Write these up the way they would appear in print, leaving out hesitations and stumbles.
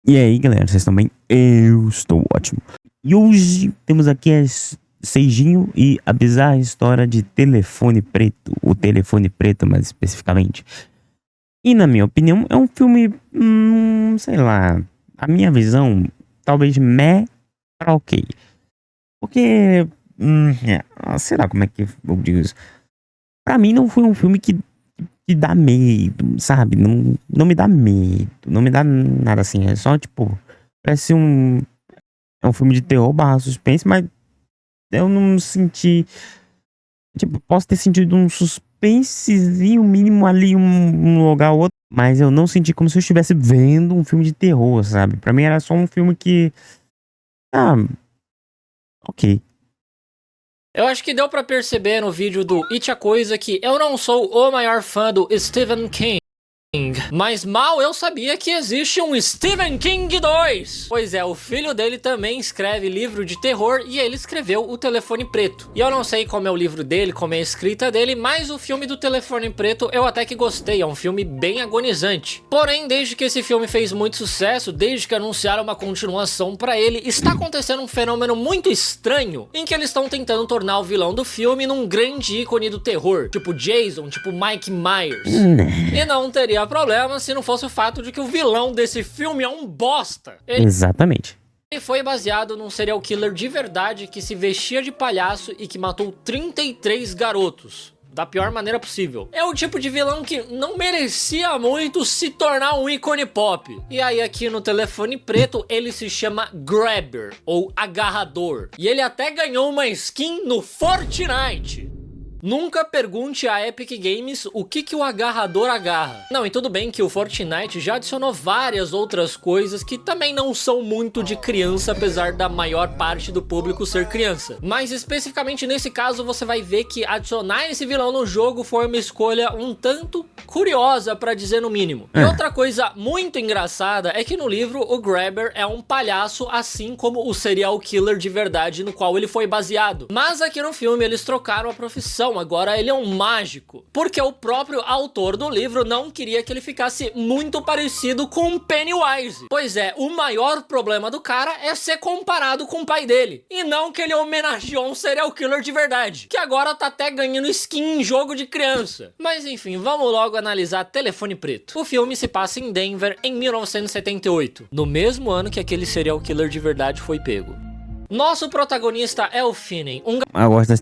E aí, galera, vocês estão bem? Eu estou ótimo. E hoje temos aqui as Seijinho e a bizarra história de Telefone Preto. O Telefone Preto, mais especificamente. E na minha opinião, é um filme, sei lá, a minha visão, talvez pra ok. Porque, sei lá como é que eu digo isso. Pra mim não foi um filme que dá medo, sabe? Não me dá medo, não me dá nada assim. É só, tipo, parece é um filme de terror barra suspense, mas eu não senti. Tipo, posso ter sentido um suspensezinho mínimo ali, um lugar ou outro, mas eu não senti como se eu estivesse vendo um filme de terror, sabe? Pra mim era só um filme que. Ah, ok. Eu acho que deu pra perceber no vídeo do It a Coisa que eu não sou o maior fã do Stephen King. Mas mal eu sabia que existe um Stephen King 2. Pois é, o filho dele também escreve livro de terror e ele escreveu O Telefone Preto. E eu não sei como é o livro dele, como é a escrita dele, mas o filme do Telefone Preto eu até que gostei, é um filme bem agonizante. Porém, desde que esse filme fez muito sucesso, desde que anunciaram uma continuação pra ele, está acontecendo um fenômeno muito estranho, em que eles estão tentando tornar o vilão do filme num grande ícone do terror, tipo Jason, tipo Mike Myers. E não teria problema se não fosse o fato de que o vilão desse filme é um bosta. Exatamente. Ele foi baseado num serial killer de verdade que se vestia de palhaço e que matou 33 garotos. Da pior maneira possível. É o tipo de vilão que não merecia muito se tornar um ícone pop. E aí aqui no Telefone Preto ele se chama Grabber, ou Agarrador. E ele até ganhou uma skin no Fortnite. Nunca pergunte a Epic Games o que o agarrador agarra. Não, e tudo bem que o Fortnite já adicionou várias outras coisas que também não são muito de criança, apesar da maior parte do público ser criança. Mas especificamente nesse caso você vai ver que adicionar esse vilão no jogo foi uma escolha um tanto curiosa, pra dizer no mínimo. E outra coisa muito engraçada é que no livro o Grabber é um palhaço, assim como o serial killer de verdade no qual ele foi baseado. Mas aqui no filme eles trocaram a profissão. Agora ele é um mágico, porque o próprio autor do livro não queria que ele ficasse muito parecido com Pennywise. Pois é, o maior problema do cara é ser comparado com o pai dele, e não que ele homenageou um serial killer de verdade, que agora tá até ganhando skin em jogo de criança. Mas enfim, vamos logo analisar Telefone Preto. O filme se passa em Denver em 1978, no mesmo ano que aquele serial killer de verdade foi pego. Nosso protagonista é o Finney, um Eu gosto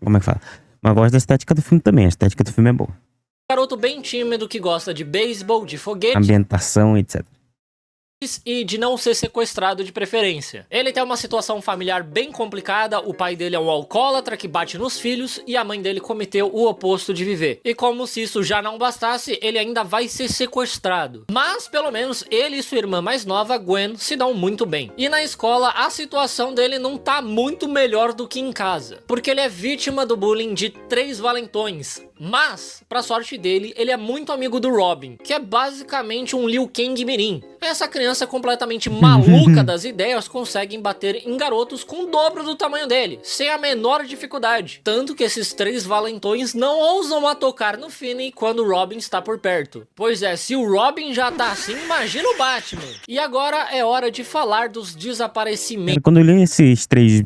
como é que fala? Mas eu gosto da estética do filme também. A estética do filme é boa. garoto bem tímido que gosta de beisebol, de foguete, Ambientação, etc. e de não ser sequestrado de preferência. Ele tem uma situação familiar bem complicada, o pai dele é um alcoólatra que bate nos filhos e a mãe dele cometeu o oposto de viver. E como se isso já não bastasse, ele ainda vai ser sequestrado. Mas pelo menos ele e sua irmã mais nova, Gwen, se dão muito bem. E na escola a situação dele não tá muito melhor do que em casa, porque ele é vítima do bullying de 3 valentões. Mas, pra sorte dele, ele é muito amigo do Robin, que é basicamente um Liu Kang mirim. Essa criança completamente maluca das ideias consegue bater em garotos com o dobro do tamanho dele, sem a menor dificuldade. Tanto que esses 3 valentões não ousam a tocar no Finney quando o Robin está por perto. Pois é, se o Robin já tá assim, imagina o Batman. E agora é hora de falar dos desaparecimentos. Quando eu li esses 3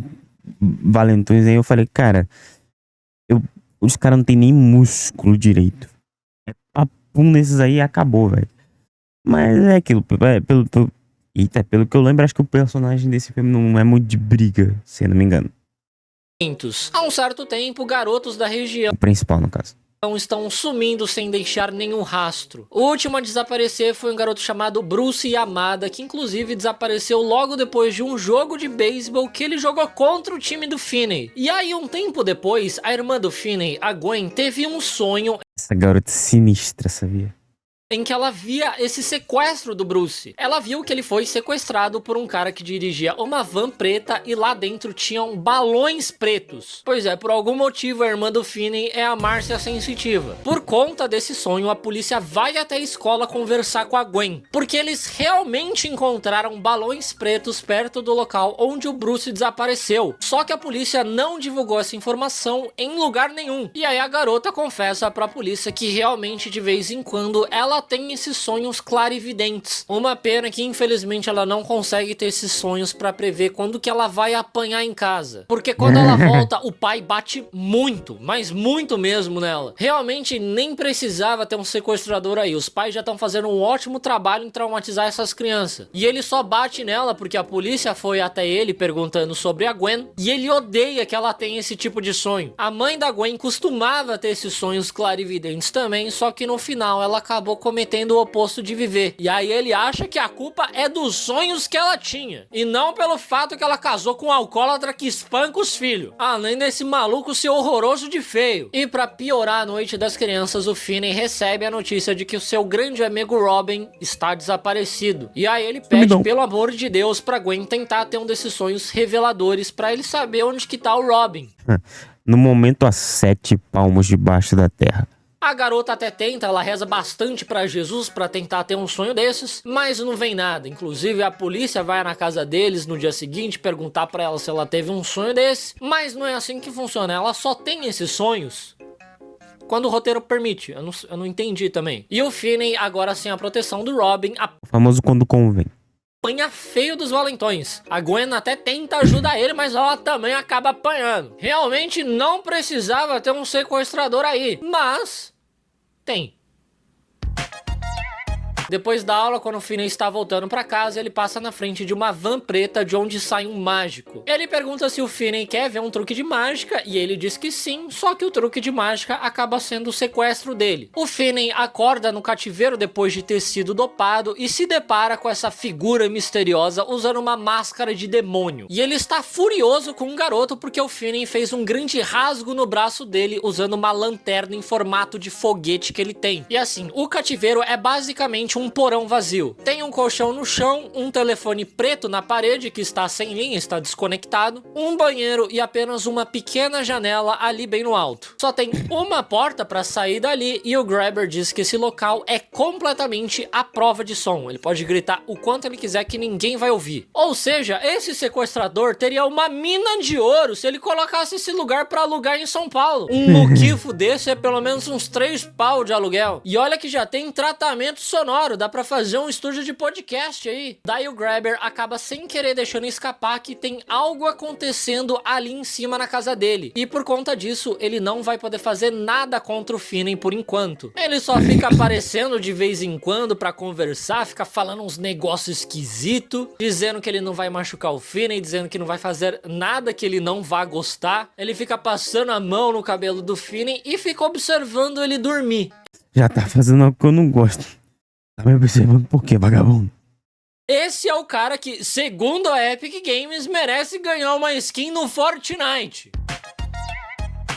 valentões aí, eu falei, cara, os caras não tem nem músculo direito. É papum nesses aí e acabou, velho. Mas é aquilo, pelo que eu lembro, acho que o personagem desse filme não é muito de briga, se eu não me engano. Há um certo tempo, garotos da região O principal, no caso. estão sumindo sem deixar nenhum rastro. O último a desaparecer foi um garoto chamado Bruce Yamada, que inclusive desapareceu logo depois de um jogo de beisebol que ele jogou contra o time do Finney. E aí um tempo depois, a irmã do Finney, a Gwen, teve um sonho Essa garota sinistra, sabia? em que ela via esse sequestro do Bruce. Ela viu que ele foi sequestrado por um cara que dirigia uma van preta e lá dentro tinham balões pretos. Pois é, por algum motivo a irmã do Finney é a Márcia Sensitiva. Por conta desse sonho, a polícia vai até a escola conversar com a Gwen, porque eles realmente encontraram balões pretos perto do local onde o Bruce desapareceu. Só que a polícia não divulgou essa informação em lugar nenhum. E aí a garota confessa pra polícia que realmente de vez em quando ela tem esses sonhos clarividentes. Uma pena que infelizmente ela não consegue ter esses sonhos pra prever quando que ela vai apanhar em casa. Porque quando ela volta, o pai bate muito, mas muito mesmo nela. Realmente nem precisava ter um sequestrador aí. Os pais já estão fazendo um ótimo trabalho em traumatizar essas crianças. E ele só bate nela porque a polícia foi até ele perguntando sobre a Gwen. E ele odeia que ela tenha esse tipo de sonho. A mãe da Gwen costumava ter esses sonhos clarividentes também, só que no final ela acabou cometendo o oposto de viver. E aí ele acha que a culpa é dos sonhos que ela tinha, e não pelo fato que ela casou com um alcoólatra que espanca os filhos. Além desse maluco ser horroroso de feio. E pra piorar a noite das crianças, o Finney recebe a notícia de que o seu grande amigo Robin está desaparecido. E aí ele pede, pelo amor de Deus, pra Gwen tentar ter um desses sonhos reveladores pra ele saber onde que tá o Robin. No momento, a 7 palmos debaixo da terra. A garota até tenta, ela reza bastante pra Jesus pra tentar ter um sonho desses, mas não vem nada. Inclusive a polícia vai na casa deles no dia seguinte perguntar pra ela se ela teve um sonho desse, mas não é assim que funciona, ela só tem esses sonhos quando o roteiro permite. Eu não entendi também. E o Finney, agora sem a proteção do Robin, O famoso quando convém. apanha feio dos valentões. A Gwen até tenta ajudar ele, mas ela também acaba apanhando. Realmente não precisava ter um sequestrador aí, mas tem. Depois da aula, quando o Finney está voltando pra casa, ele passa na frente de uma van preta de onde sai um mágico. Ele pergunta se o Finney quer ver um truque de mágica e ele diz que sim, só que o truque de mágica acaba sendo o sequestro dele. O Finney acorda no cativeiro depois de ter sido dopado e se depara com essa figura misteriosa usando uma máscara de demônio. E ele está furioso com o garoto porque o Finney fez um grande rasgo no braço dele usando uma lanterna em formato de foguete que ele tem. E assim, o cativeiro é basicamente um porão vazio. Tem um colchão no chão, um telefone preto na parede que está sem linha, está desconectado, um banheiro e apenas uma pequena janela ali bem no alto. Só tem uma porta para sair dali e o Grabber diz que esse local é completamente à prova de som. Ele pode gritar o quanto ele quiser que ninguém vai ouvir. Ou seja, esse sequestrador teria uma mina de ouro se ele colocasse esse lugar para alugar em São Paulo. Um muquifo desse é pelo menos uns 3 pau de aluguel. E olha que já tem tratamento sonoro. Dá pra fazer um estúdio de podcast aí. Daí o Grabber acaba sem querer deixando escapar que tem algo acontecendo ali em cima na casa dele. E por conta disso, ele não vai poder fazer nada contra o Finney por enquanto. Ele só fica aparecendo de vez em quando pra conversar, fica falando uns negócios esquisitos, dizendo que ele não vai machucar o Finney, dizendo que não vai fazer nada que ele não vá gostar. Ele fica passando a mão no cabelo do Finney e fica observando ele dormir. Já tá fazendo algo que eu não gosto. Tá me observando por quê, vagabundo? Esse é o cara que, segundo a Epic Games, merece ganhar uma skin no Fortnite.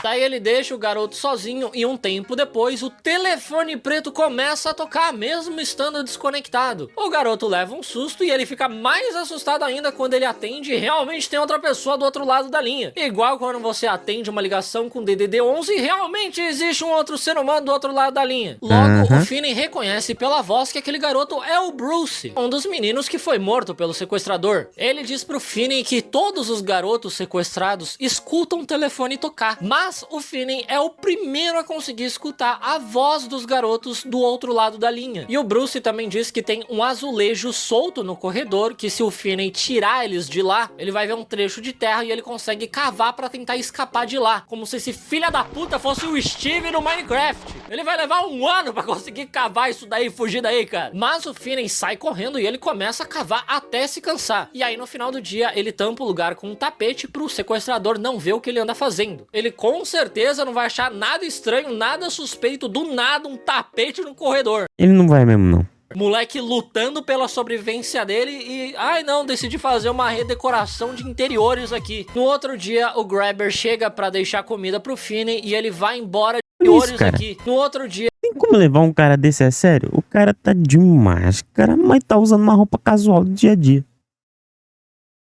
Daí ele deixa o garoto sozinho e um tempo depois o telefone preto começa a tocar, mesmo estando desconectado. O garoto leva um susto e ele fica mais assustado ainda quando ele atende e realmente tem outra pessoa do outro lado da linha. Igual quando você atende uma ligação com DDD 11 e realmente existe um outro ser humano do outro lado da linha. Logo, o Finney reconhece pela voz que aquele garoto é o Bruce, um dos meninos que foi morto pelo sequestrador. Ele diz pro Finney que todos os garotos sequestrados escutam o telefone tocar, mas o Finney é o primeiro a conseguir escutar a voz dos garotos do outro lado da linha. E o Bruce também diz que tem um azulejo solto no corredor, que se o Finney tirar eles de lá, ele vai ver um trecho de terra e ele consegue cavar pra tentar escapar de lá. Como se esse filho da puta fosse o Steve no Minecraft. Ele vai levar um ano pra conseguir cavar isso daí e fugir daí, cara. Mas o Finney sai correndo e ele começa a cavar até se cansar. E aí no final do dia, ele tampa o lugar com um tapete pro sequestrador não ver o que ele anda fazendo. Ele com certeza não vai achar nada estranho, nada suspeito, do nada um tapete no corredor. Ele não vai mesmo, não. Moleque lutando pela sobrevivência dele e... ai não, decidi fazer uma redecoração de interiores aqui. No outro dia, o Grabber chega pra deixar comida pro Finney e ele vai embora de interiores aqui. No outro dia... Tem como levar um cara desse a sério? O cara tá de máscara, mas tá usando uma roupa casual do dia a dia.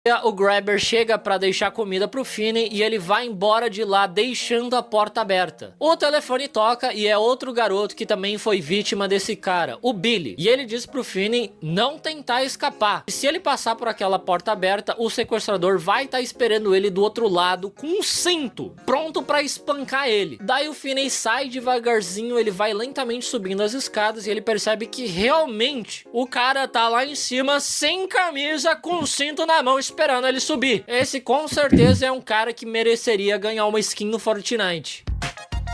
O Grabber chega pra deixar comida pro Finney e ele vai embora de lá deixando a porta aberta. O telefone toca e é outro garoto que também foi vítima desse cara, o Billy. E ele diz pro Finney não tentar escapar. E se ele passar por aquela porta aberta, o sequestrador vai estar esperando ele do outro lado com um cinto, pronto pra espancar ele. Daí o Finney sai devagarzinho, ele vai lentamente subindo as escadas e ele percebe que realmente o cara tá lá em cima sem camisa, com o cinto na mão, esperando ele subir. Esse com certeza é um cara que mereceria ganhar uma skin no Fortnite.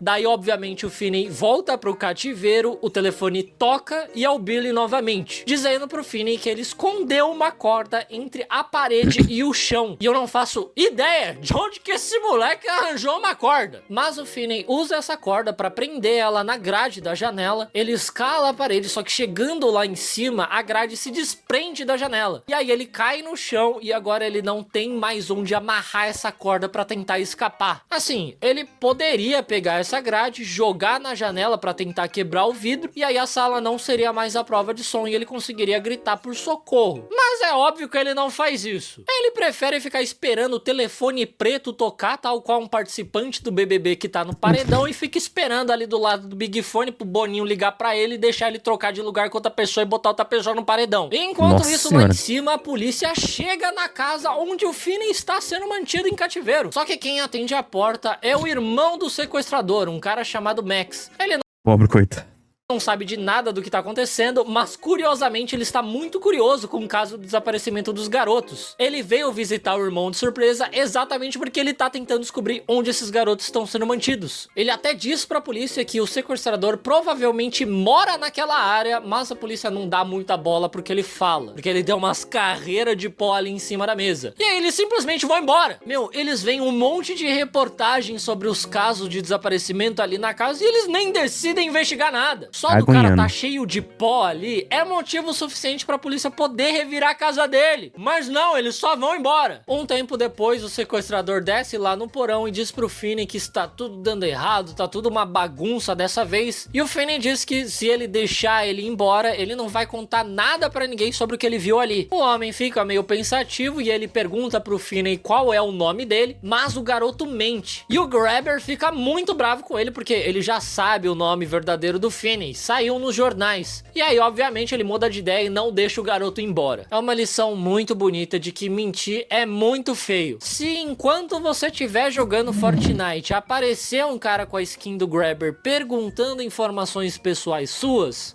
Daí, obviamente, o Finney volta pro cativeiro, o telefone toca e é o Billy novamente, dizendo pro Finney que ele escondeu uma corda entre a parede e o chão. E eu não faço ideia de onde que esse moleque arranjou uma corda. Mas o Finney usa essa corda pra prender ela na grade da janela. Ele escala a parede, só que chegando lá em cima, a grade se desprende da janela. E aí ele cai no chão e agora ele não tem mais onde amarrar essa corda pra tentar escapar. Assim, ele poderia pegar essa grade, jogar na janela pra tentar quebrar o vidro, e aí a sala não seria mais a prova de som e ele conseguiria gritar por socorro. Mas é óbvio que ele não faz isso. Ele prefere ficar esperando o telefone preto tocar, tal qual um participante do BBB que tá no paredão, e fica esperando ali do lado do Big Fone pro Boninho ligar pra ele e deixar ele trocar de lugar com outra pessoa e botar outra pessoa no paredão. Enquanto isso, lá em cima, a polícia chega na casa onde o Finney está sendo mantido em cativeiro. Só que quem atende a porta é o irmão do sequestrador, um cara chamado Max. Ele Pobre coitado. não sabe de nada do que tá acontecendo, mas curiosamente ele está muito curioso com o caso do desaparecimento dos garotos. Ele veio visitar o irmão de surpresa exatamente porque ele tá tentando descobrir onde esses garotos estão sendo mantidos. Ele até diz pra polícia que o sequestrador provavelmente mora naquela área, mas a polícia não dá muita bola pro que ele fala, porque ele deu umas carreiras de pó ali em cima da mesa. E aí eles simplesmente vão embora. Meu, eles veem um monte de reportagens sobre os casos de desaparecimento ali na casa e eles nem decidem investigar nada. Só do cara tá cheio de pó ali é motivo suficiente pra polícia poder revirar a casa dele. Mas não, eles só vão embora. Um tempo depois, o sequestrador desce lá no porão e diz pro Finney que está tudo dando errado, tá tudo uma bagunça dessa vez. E o Finney diz que se ele deixar ele ir embora, ele não vai contar nada pra ninguém sobre o que ele viu ali. O homem fica meio pensativo e ele pergunta pro Finney qual é o nome dele, mas o garoto mente. E o Grabber fica muito bravo com ele porque ele já sabe o nome verdadeiro do Finney. Saiu nos jornais. E aí, obviamente, ele muda de ideia e não deixa o garoto embora. É uma lição muito bonita de que mentir é muito feio. Se enquanto você estiver jogando Fortnite aparecer um cara com a skin do Grabber perguntando informações pessoais suas,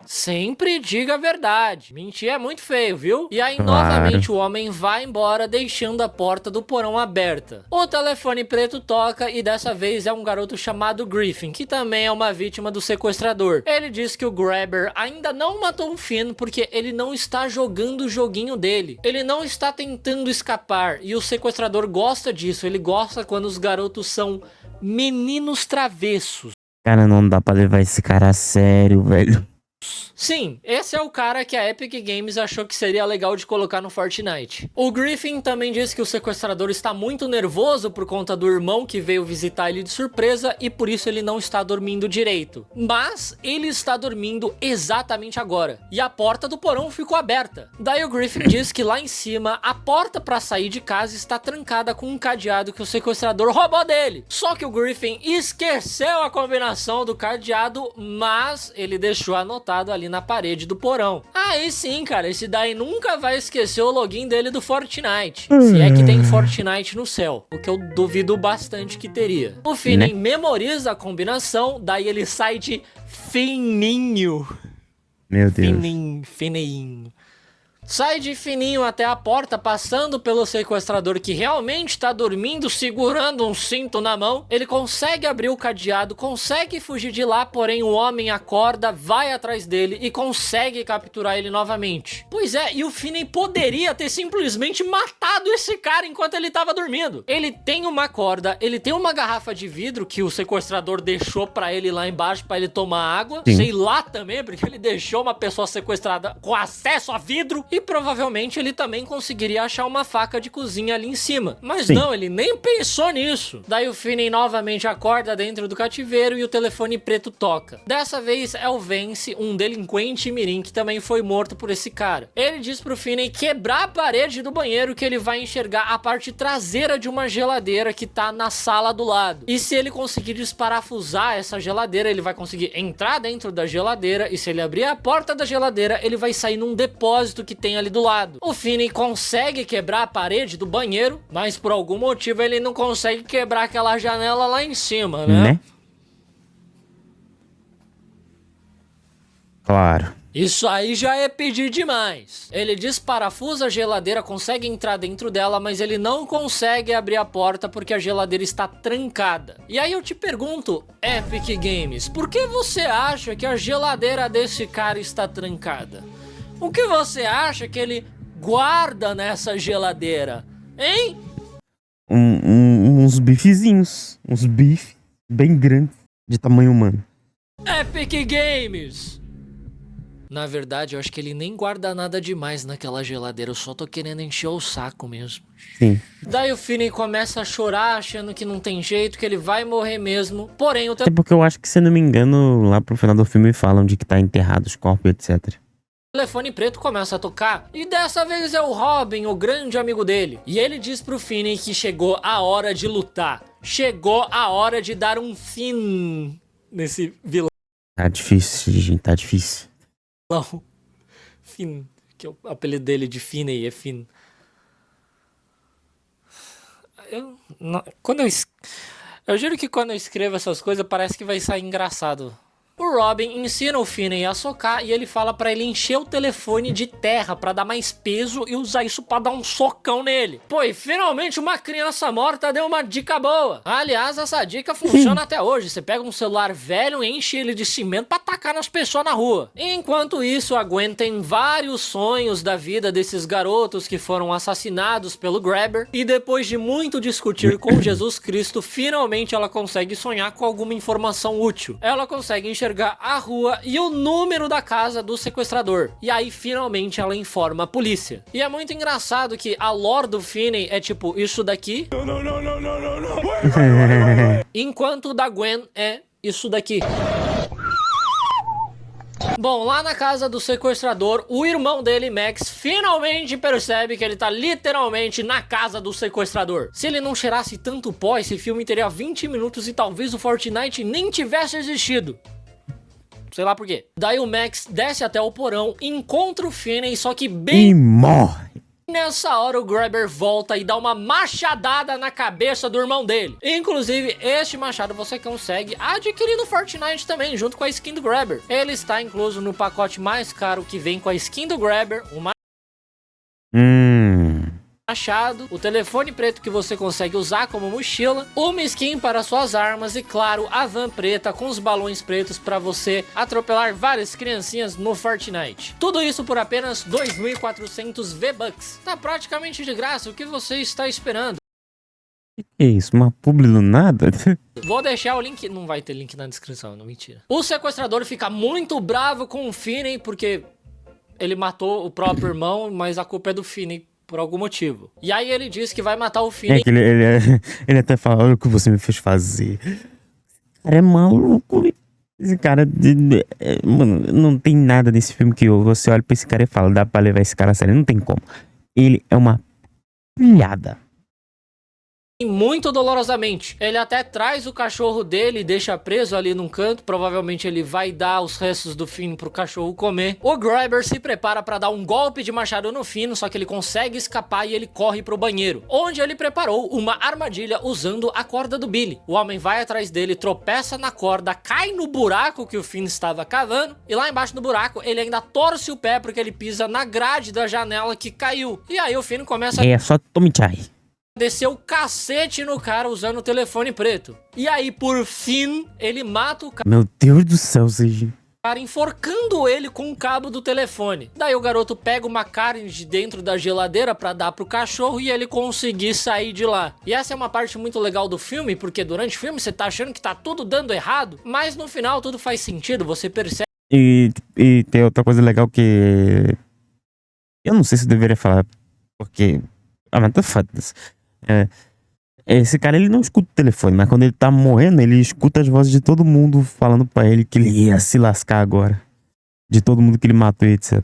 sempre diga a verdade. Mentir é muito feio, viu? E aí, novamente, o homem vai embora, deixando a porta do porão aberta. O telefone preto toca e dessa vez é um garoto chamado Griffin, que também é uma vítima do sequestrador. Ele diz que o Grabber ainda não matou o Finn porque ele não está jogando o joguinho dele. Ele não está tentando escapar e o sequestrador gosta disso. Ele gosta quando os garotos são meninos travessos. Cara, não dá pra levar esse cara a sério, velho. Sim, esse é o cara que a Epic Games achou que seria legal de colocar no Fortnite. O Griffin também disse que o sequestrador está muito nervoso por conta do irmão que veio visitar ele de surpresa e por isso ele não está dormindo direito. Mas ele está dormindo exatamente agora. E a porta do porão ficou aberta. Daí o Griffin diz que lá em cima a porta para sair de casa está trancada com um cadeado que o sequestrador roubou dele. Só que o Griffin esqueceu a combinação do cadeado, mas ele deixou anotado ali na parede do porão. Aí sim, cara, esse daí nunca vai esquecer o login dele do Fortnite. Se é que tem Fortnite no céu, o que eu duvido bastante que teria. O Finney memoriza a combinação, daí ele sai de fininho. Meu Deus. Fininho. Sai de fininho até a porta, passando pelo sequestrador que realmente tá dormindo, segurando um cinto na mão. Ele consegue abrir o cadeado, consegue fugir de lá, porém o homem acorda, vai atrás dele e consegue capturar ele novamente. Pois é, e o Finney poderia ter simplesmente matado esse cara enquanto ele tava dormindo. Ele tem uma corda, ele tem uma garrafa de vidro que o sequestrador deixou pra ele lá embaixo pra ele tomar água. Sim. Sei lá também, porque ele deixou uma pessoa sequestrada com acesso a vidro. E provavelmente ele também conseguiria achar uma faca de cozinha ali em cima. Mas Sim. não, ele nem pensou nisso. Daí o Finney novamente acorda dentro do cativeiro e o telefone preto toca. Dessa vez é o Vance, um delinquente mirim que também foi morto por esse cara. Ele diz pro Finney quebrar a parede do banheiro que ele vai enxergar a parte traseira de uma geladeira que tá na sala do lado. E se ele conseguir desparafusar essa geladeira, ele vai conseguir entrar dentro da geladeira, e se ele abrir a porta da geladeira, ele vai sair num depósito que tem ali do lado. O Finney consegue quebrar a parede do banheiro, mas por algum motivo ele não consegue quebrar aquela janela lá em cima, né? Claro. Isso aí já é pedir demais. Ele desparafusa a geladeira, consegue entrar dentro dela, mas ele não consegue abrir a porta porque a geladeira está trancada. E aí eu te pergunto, Epic Games, por que você acha que a geladeira desse cara está trancada? O que você acha que ele guarda nessa geladeira, hein? Uns bifezinhos. Uns bifes bem grandes, de tamanho humano. Epic Games! Na verdade, eu acho que ele nem guarda nada demais naquela geladeira. Eu só tô querendo encher o saco mesmo. Sim. Daí o Finney começa a chorar, achando que não tem jeito, que ele vai morrer mesmo. Porém, o Até porque eu acho que, se eu não me engano, lá pro final do filme falam de que tá enterrado os corpos, etc. telefone preto começa a tocar. E dessa vez é o Robin, o grande amigo dele. E ele diz pro Finney que chegou a hora de lutar. Chegou a hora de dar um fim nesse vilão. Tá difícil, gente, tá difícil. Finn, que o apelido dele de Finney é Finn. Eu juro que quando eu escrevo essas coisas parece que vai sair engraçado. O Robin ensina o Finney a socar e ele fala pra ele encher o telefone de terra pra dar mais peso e usar isso pra dar um socão nele. Pô, e finalmente uma criança morta deu uma dica boa. Aliás, essa dica funciona até hoje. Você pega um celular velho e enche ele de cimento pra tacar nas pessoas na rua. Enquanto isso, a Gwen tem vários sonhos da vida desses garotos que foram assassinados pelo Grabber. E depois de muito discutir com Jesus Cristo, finalmente ela consegue sonhar com alguma informação útil. Ela consegue enxergar a rua e o número da casa do sequestrador. E aí, finalmente, ela informa a polícia. E é muito engraçado que a lore do Finney é tipo isso daqui. Enquanto o da Gwen é isso daqui. Bom, lá na casa do sequestrador, o irmão dele, Max, finalmente percebe que ele tá literalmente na casa do sequestrador. Se ele não cheirasse tanto pó, esse filme teria 20 minutos e talvez o Fortnite nem tivesse existido. Sei lá por quê. Daí o Max desce até o porão, encontra o Finney, só que bem... E morre. Nessa hora o Grabber volta e dá uma machadada na cabeça do irmão dele. Inclusive, este machado você consegue adquirir no Fortnite também, junto com a skin do Grabber. Ele está incluso no pacote mais caro que vem com a skin do Grabber, o machado, o telefone preto que você consegue usar como mochila, uma skin para suas armas e, claro, a van preta com os balões pretos para você atropelar várias criancinhas no Fortnite. Tudo isso por apenas 2.400 V-Bucks. Tá praticamente de graça, o que você está esperando? Que isso? Uma publi do nada? Vou deixar o link, não vai ter link na descrição, não, mentira. O sequestrador fica muito bravo com o Finney porque ele matou o próprio irmão, mas a culpa é do Finney por algum motivo. E aí ele diz que vai matar o Finney. Ele até fala, olha o que você me fez fazer. Esse cara é maluco. Esse cara... Mano, não tem nada nesse filme que você olha pra esse cara e fala, dá pra levar esse cara a sério. Não tem como. Ele é uma pilhada. Muito dolorosamente. Ele até traz o cachorro dele e deixa preso ali num canto. Provavelmente ele vai dar os restos do Finn pro cachorro comer. O Grabber se prepara pra dar um golpe de machado no Finn, só que ele consegue escapar e ele corre pro banheiro, onde ele preparou uma armadilha usando a corda do Billy. O homem vai atrás dele, tropeça na corda, cai no buraco que o Finn estava cavando, e lá embaixo do buraco ele ainda torce o pé porque ele pisa na grade da janela que caiu. E aí o Finn começa É só Tommy Chai. Desceu o cacete no cara usando o telefone preto. E aí, por fim, ele mata o Meu Deus do céu, Serginho. cara, enforcando ele com o cabo do telefone. Daí o garoto pega uma carne de dentro da geladeira pra dar pro cachorro e ele conseguir sair de lá. E essa é uma parte muito legal do filme, porque durante o filme você tá achando que tá tudo dando errado, mas no final tudo faz sentido, você percebe. E tem outra coisa legal que Eu não sei se eu deveria falar, porque... Ah, mas tá foda-se. Esse cara, ele não escuta o telefone, mas quando ele tá morrendo, ele escuta as vozes de todo mundo falando pra ele que ele ia se lascar agora. De todo mundo que ele matou e etc.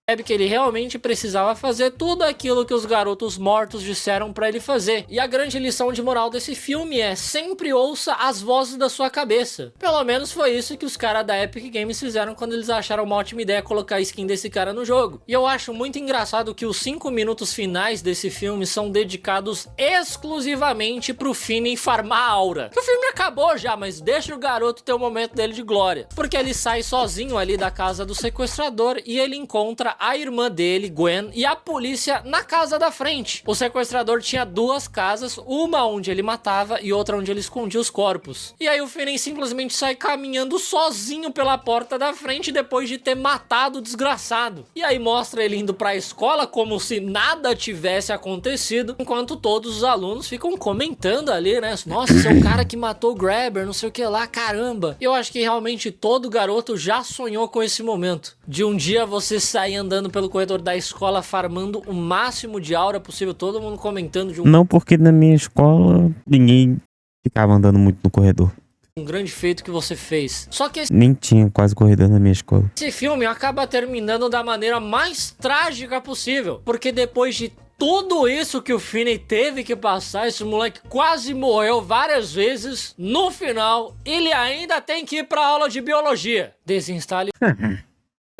Percebe que ele realmente precisava fazer tudo aquilo que os garotos mortos disseram pra ele fazer. E a grande lição de moral desse filme é: sempre ouça as vozes da sua cabeça. Pelo menos foi isso que os caras da Epic Games fizeram quando eles acharam uma ótima ideia colocar a skin desse cara no jogo. E eu acho muito engraçado que os 5 minutos finais desse filme são dedicados exclusivamente pro Finney farmar a aura. Que o filme acabou já, mas deixa o garoto ter o momento dele de glória. Porque ele sai sozinho ali da casa do sequestrador e ele encontra a irmã dele, Gwen, e a polícia na casa da frente. O sequestrador tinha 2 casas, uma onde ele matava e outra onde ele escondia os corpos. E aí o Finney simplesmente sai caminhando sozinho pela porta da frente depois de ter matado o desgraçado. E aí mostra ele indo pra escola como se nada tivesse acontecido, enquanto todos os alunos ficam comentando ali, né? Nossa, esse é o cara que matou o Grabber, não sei o que lá, caramba. Eu acho que realmente todo garoto já sonhou com esse momento. De um dia você sair andando pelo corredor da escola farmando o máximo de aura possível, todo mundo comentando de Não, porque na minha escola ninguém ficava andando muito no corredor. um grande feito que você fez. Só que Nem tinha quase corredor na minha escola. esse filme acaba terminando da maneira mais trágica possível, porque depois de tudo isso que o Finney teve que passar, esse moleque quase morreu várias vezes, no final ele ainda tem que ir pra aula de biologia. Desinstale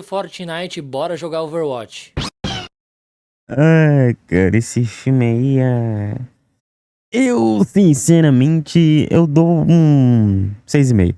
Fortnite e bora jogar Overwatch. Ai, cara, esse filme aí é... Eu, sinceramente, eu dou um 6,5.